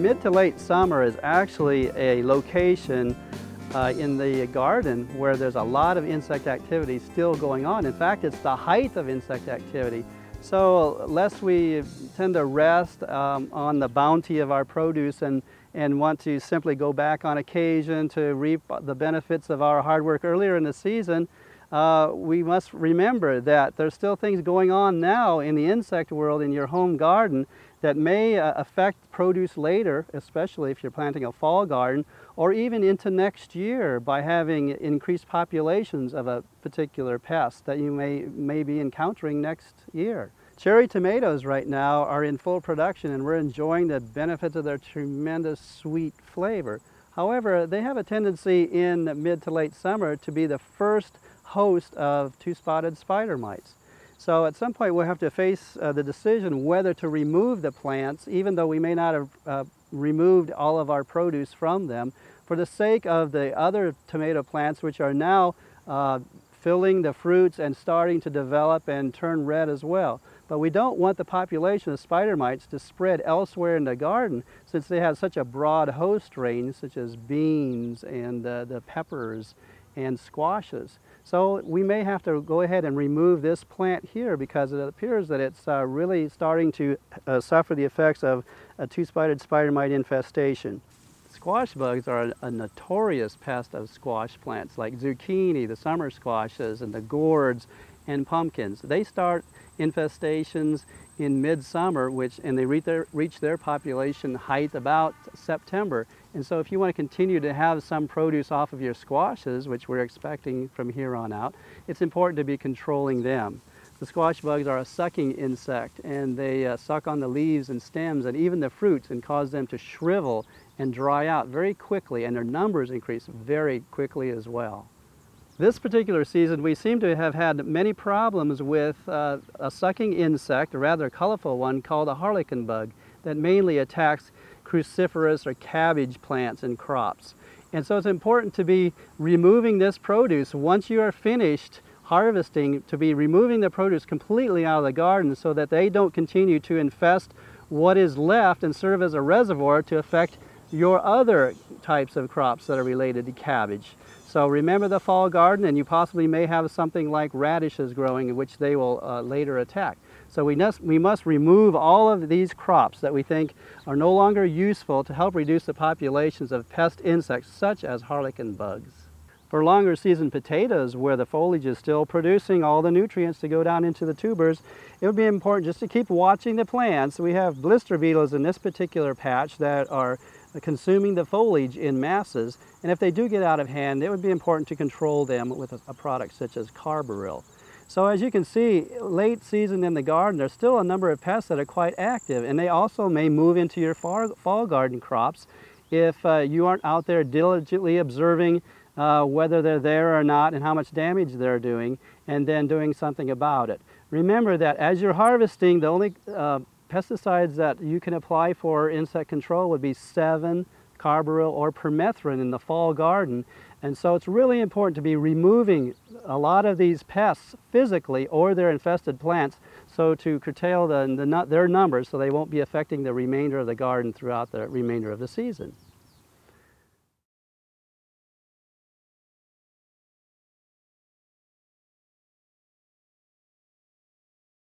Mid to late summer is actually a location in the garden where there's a lot of insect activity still going on. In fact, it's the height of insect activity. So lest we tend to rest on the bounty of our produce and want to simply go back on occasion to reap the benefits of our hard work earlier in the season, we must remember that there's still things going on now in the insect world in your home garden that may affect produce later, especially if you're planting a fall garden, or even into next year by having increased populations of a particular pest that you may be encountering next year. Cherry tomatoes right now are in full production and we're enjoying the benefits of their tremendous sweet flavor. However, they have a tendency in mid to late summer to be the first host of two-spotted spider mites. So at some point we'll have to face the decision whether to remove the plants, even though we may not have removed all of our produce from them, for the sake of the other tomato plants which are now filling the fruits and starting to develop and turn red as well. But we don't want the population of spider mites to spread elsewhere in the garden, since they have such a broad host range, such as beans and the peppers and squashes. So we may have to go ahead and remove this plant here because it appears that it's really starting to suffer the effects of a two-spotted spider mite infestation. Squash bugs are a notorious pest of squash plants like zucchini, the summer squashes, and the gourds and pumpkins. They start infestations in midsummer, and they reach their population height about September. And so if you want to continue to have some produce off of your squashes, which we're expecting from here on out, it's important to be controlling them. The squash bugs are a sucking insect, and they suck on the leaves and stems and even the fruits and cause them to shrivel and dry out very quickly, and their numbers increase very quickly as well. This particular season, we seem to have had many problems with a sucking insect, a rather colorful one, called a harlequin bug that mainly attacks cruciferous or cabbage plants and crops. And so it's important to be removing this produce once you are finished harvesting, to be removing the produce completely out of the garden so that they don't continue to infest what is left and serve as a reservoir to affect your other types of crops that are related to cabbage. So remember the fall garden, and you possibly may have something like radishes growing in which they will later attack. So we must remove all of these crops that we think are no longer useful to help reduce the populations of pest insects such as harlequin bugs. For longer season potatoes, where the foliage is still producing all the nutrients to go down into the tubers, it would be important just to keep watching the plants. We have blister beetles in this particular patch that are consuming the foliage in masses, and if they do get out of hand, it would be important to control them with a product such as carbaryl. So as you can see, late season in the garden, there's still a number of pests that are quite active, and they also may move into your fall garden crops if you aren't out there diligently observing whether they're there or not and how much damage they're doing, and then doing something about it. Remember that as you're harvesting, the only pesticides that you can apply for insect control would be Sevin, carbaryl, or permethrin in the fall garden. And so it's really important to be removing a lot of these pests physically or their infested plants, so to curtail their numbers so they won't be affecting the remainder of the garden throughout the remainder of the season.